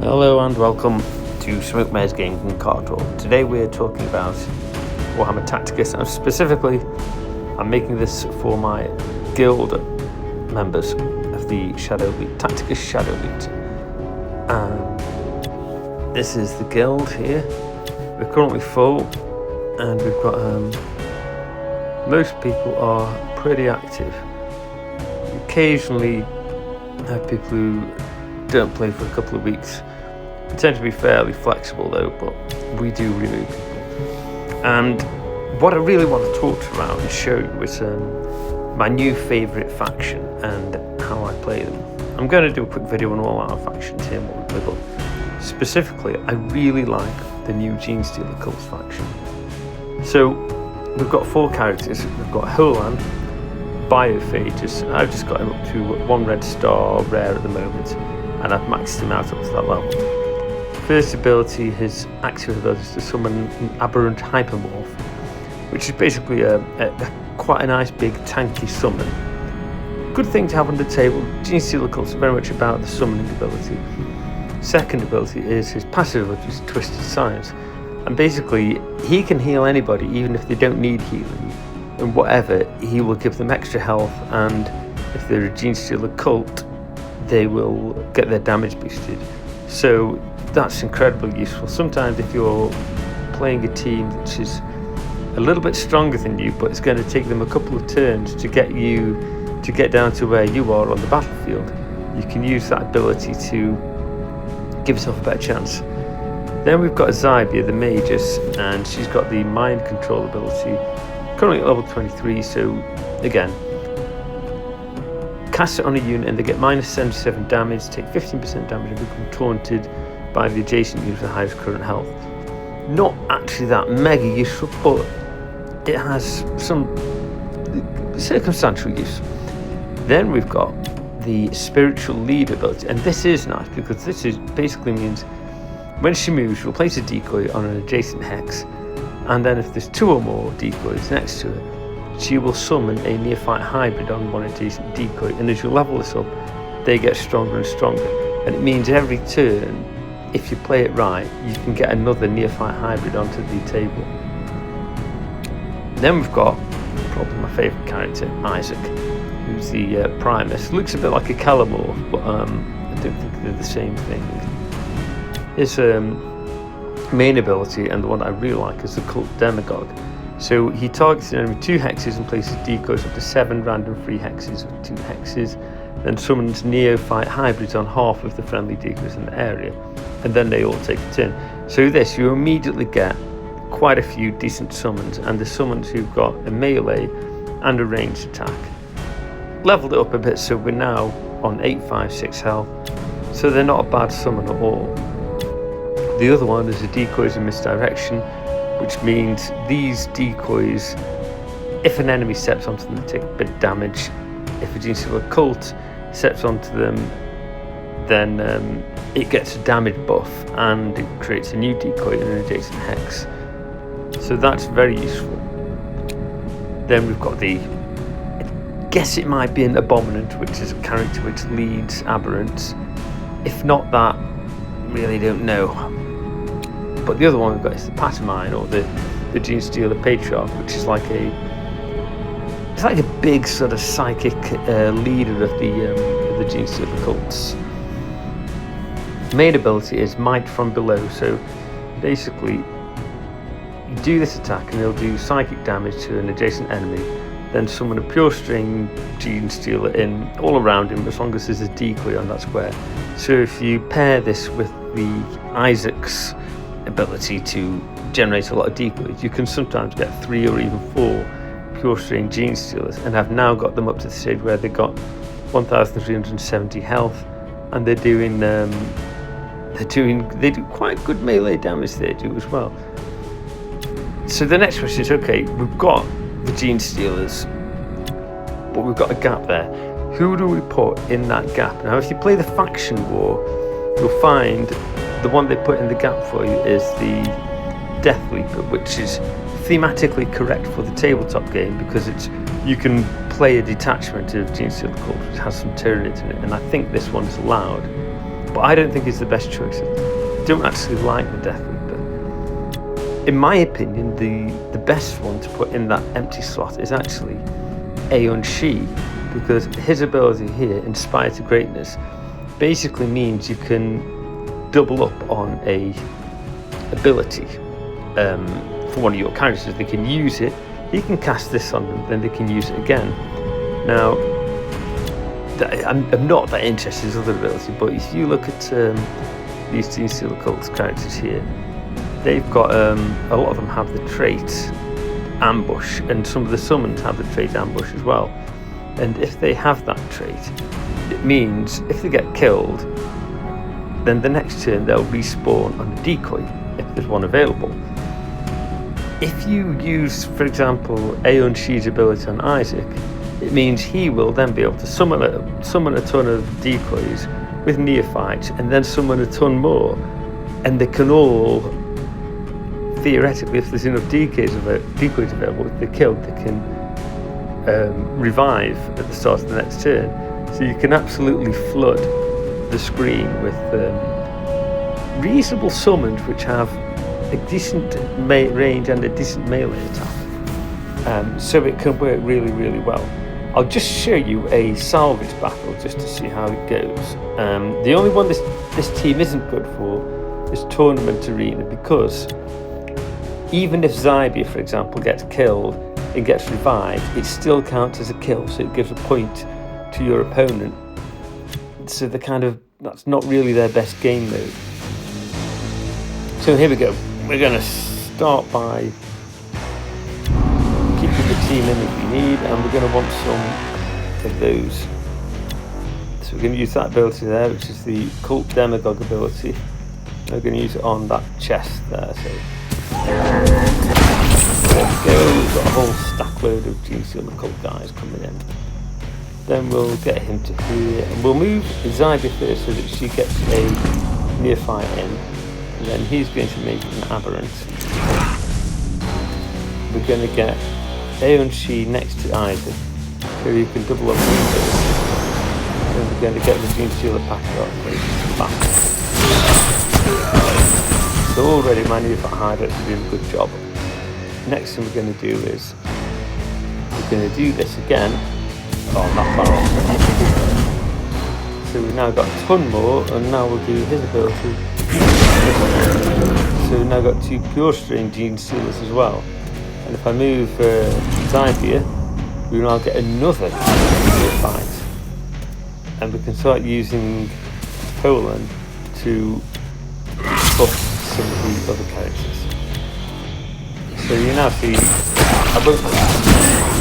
Hello and welcome to Smoke Mayor's Games and Card Draw. Today we're talking about Warhammer Tacticus, and specifically I'm making this for my guild members of the Shadow Elite, Tacticus Shadow Elite. This is the guild here. We're currently full and we've got most people are pretty active. Occasionally have people who don't play for a couple of weeks. We tend to be fairly flexible though, but we do remove people. And what I really want to talk around and show you is my new favourite faction and how I play them. I'm going to do a quick video on all our factions here and what we play, but specifically I really like the new Genestealer Cults faction. So we've got 4 characters. We've got Holan, Biophagus. I've just got him up to 1 red star rare at the moment, and I've maxed him out up to that level. First ability, his active ability is to summon an aberrant hypermorph, which is basically quite a nice big tanky summon. Good thing to have on the table. Genestealer Cults are very much about the summoning ability. Second ability is his passive ability, which is Twisted Science, and basically he can heal anybody even if they don't need healing, and whatever, he will give them extra health, and if they're a Genestealer Cult they will get their damage boosted. So that's incredibly useful. Sometimes if you're playing a team which is a little bit stronger than you, but it's going to take them a couple of turns to get down to where you are on the battlefield, you can use that ability to give yourself a better chance. Then we've got Zybia, the Magus, and she's got the mind control ability, currently at level 23, so again, cast it on a unit and they get minus 77 damage, take 15% damage and become taunted by the adjacent unit with the highest current health. Not actually that mega useful, but it has some circumstantial use. Then we've got the spiritual lead ability, and this is nice because this is basically means when she moves, she'll place a decoy on an adjacent hex, and then if there's 2 or more decoys next to her, she will summon a neophyte hybrid on one adjacent decoy, and as you level this up, they get stronger and stronger. And it means every turn, if you play it right, you can get another neophyte hybrid onto the table. Then we've got probably my favourite character, Isaac, who's the Primus. Looks a bit like a Calamorph, but I don't think they're the same thing. His main ability, and the one I really like, is the Cult Demagogue. So he targets an enemy 2 hexes and places decoys up to 7 random free hexes with 2 hexes, then summons neophyte hybrids on half of the friendly decoys in the area, and then they all take a turn. So this, you immediately get quite a few decent summons, and the summons who've got a melee and a ranged attack. Leveled it up a bit, so we're now on 856 health, so they're not a bad summon at all. The other one is the decoys and misdirection, which means these decoys, if an enemy steps onto them, they take a bit of damage. If a Genestealer Cult steps onto them, then it gets a damage buff and it creates a new decoy in an adjacent hex. So that's very useful. Then we've got I guess it might be an Abominant, which is a character which leads aberrants. If not that, really don't know. But the other one we've got is the Patamine, or the Genestealer Patriarch, which is like a big sort of psychic leader of the Genestealer Cults. Main ability is Might from Below. So basically, you do this attack and they'll do psychic damage to an adjacent enemy, then summon a pure string Genestealer in all around him as long as there's a decoy on that square. So if you pair this with the Isaac's ability to generate a lot of decoys, you can sometimes get 3 or even 4 pure string Genestealers, and have now got them up to the stage where they've got 1370 health, and they do quite good melee damage. They do as well. So the next question is, okay, we've got the Genestealers, but we've got a gap there. Who do we put in that gap? Now, if you play the faction war, you'll find the one they put in the gap for you is the Death Leaper, which is thematically correct for the tabletop game because you can play a detachment of Genestealer Cults which has some Tyranids in it, and I think this one is allowed. but I don't think it's the best choice. I don't actually like the Death Reaper. In my opinion, the best one to put in that empty slot is actually Aeon Shi, because his ability here, Inspire to Greatness, basically means you can double up on a ability for one of your characters. They can use it, he can cast this on them, then they can use it again. Now, I'm not that interested in his other ability, but if you look at these Genestealer Cult's characters here, they've got a lot of them have the trait Ambush, and some of the summons have the trait Ambush as well. And if they have that trait, it means if they get killed, then the next turn they'll respawn on a decoy if there's one available. If you use, for example, Aeon Shi's ability on Isaac, it means he will then be able to summon a ton of decoys with neophytes, and then summon a ton more, and they can all, theoretically, if there's enough decoys available, if they're killed, they can revive at the start of the next turn. So you can absolutely flood the screen with reasonable summons which have a decent range and a decent melee attack. So it can work really, really well. I'll just show you a salvage battle just to see how it goes. The only one this team isn't good for is Tournament Arena, because even if Zybia, for example, gets killed and gets revived, it still counts as a kill, so it gives a point to your opponent. So that's not really their best game mode. So here we go. We're going to start by keeping the team in if we need, and we're going to want some of those. So we're going to use that ability there, which is the Cult Demagogue ability. We're going to use it on that chest there. So there we go. We've got a whole stack load of Genestealer Cult guys coming in. Then we'll get him to here, and we'll move Zybia first so that she gets a neophyte in, and then he's going to make an aberrant. We're going to get Aeon Shi next to Isaac, so you can double up on this. Then we're going to get the Genestealer pack back. So already my neophyte hideouts are doing a good job. Next thing we're going to do is we're going to do this again. Oh, not far off. So we've now got a ton more, and now we'll do his ability. So we've now got 2 pure strain Genestealers as well. And if I move Zybia, we will now get another fight. And we can start using Poland to buff some of the other characters. So you now see, I won't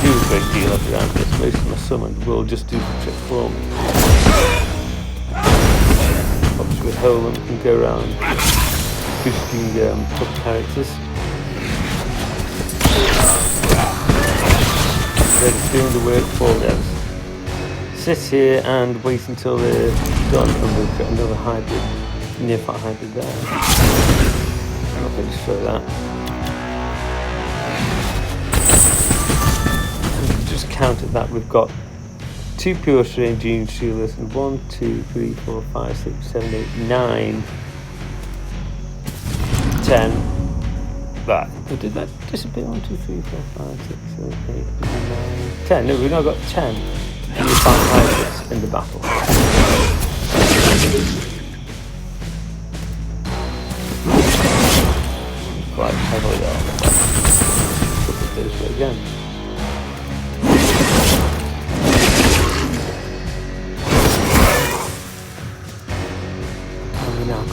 do a great deal of around this. Most of my summons will just do the trick for me. Obviously with Poland we can go around boosting other characters. They're doing the work for us. Sit here and wait until they're done, and we've got another hybrid, neophyte hybrid there. I'm not going to show that. Counted that we've got 2 pure strain Genestealers and 1, 2, 3, 4, 5, 6, 7, 8, 9, 10. That. Did that disappear? 1, 2, 3, 4, 5, 6, 7, 8, 9, 10. No, we've now got 10 hybrids in the battle. Quite heavily on. Put it this way again.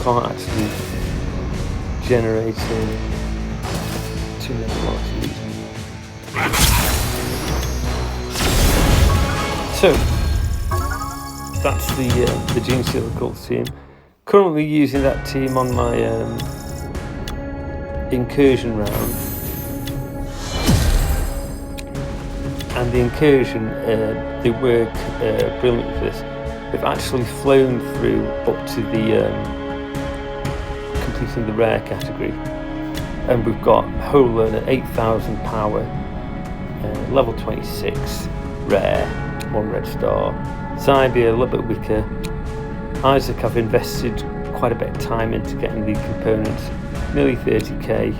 Can't actually generate too many multis. So that's the Genestealer Cult team. Currently using that team on my incursion round, and the incursion they work brilliant with this. They've actually flown through up to the completing the rare category, and we've got Holan at 8,000 power, level 26, rare, 1 red star. Zybia a little bit weaker, Isaac, I've invested quite a bit of time into getting the components, nearly 30k,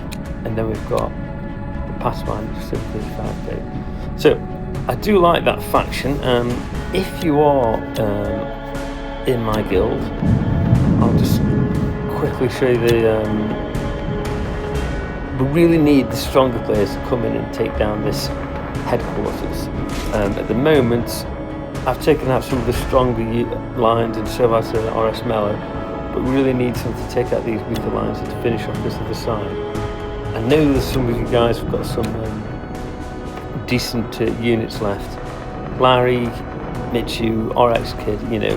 and then we've got the Pathfinder just over 35k. So I do like that faction. If you are in my guild, I'll just quickly show you we really need the stronger players to come in and take down this headquarters. At the moment, I've taken out some of the stronger lines and so out RS Mellow, but we really need some to take out these weaker lines and to finish off this other side. I know there's some of you guys have got some decent units left. Larry, Mitchu, RX Kid, you know,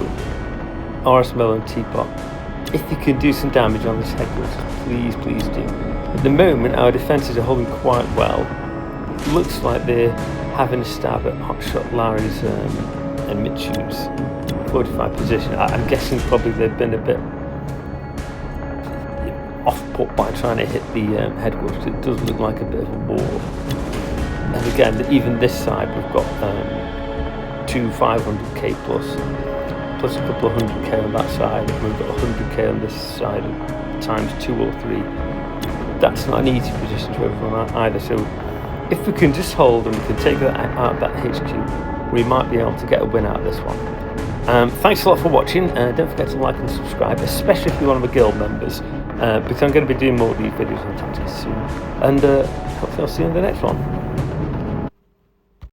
RS Mellow and Teapot. If you can do some damage on this headquarters, please do. At the moment, our defences are holding quite well. Looks like they're having a stab at Hotshot Larry's and Mitchu's fortified position. I'm guessing probably they've been a bit off-put by trying to hit the headquarters. It does look like a bit of a war. And again, even this side, we've got two 500k plus a couple of 100k on that side, and we've got 100k on this side times 2 or 3. That's not an easy position to overrun either, so if we can just hold and we can take that out of that HQ, we might be able to get a win out of this one. Thanks a lot for watching. Don't forget to like and subscribe, especially if you're one of the guild members, because I'm going to be doing more of these videos on Tacticus soon, and hopefully I'll see you in the next one.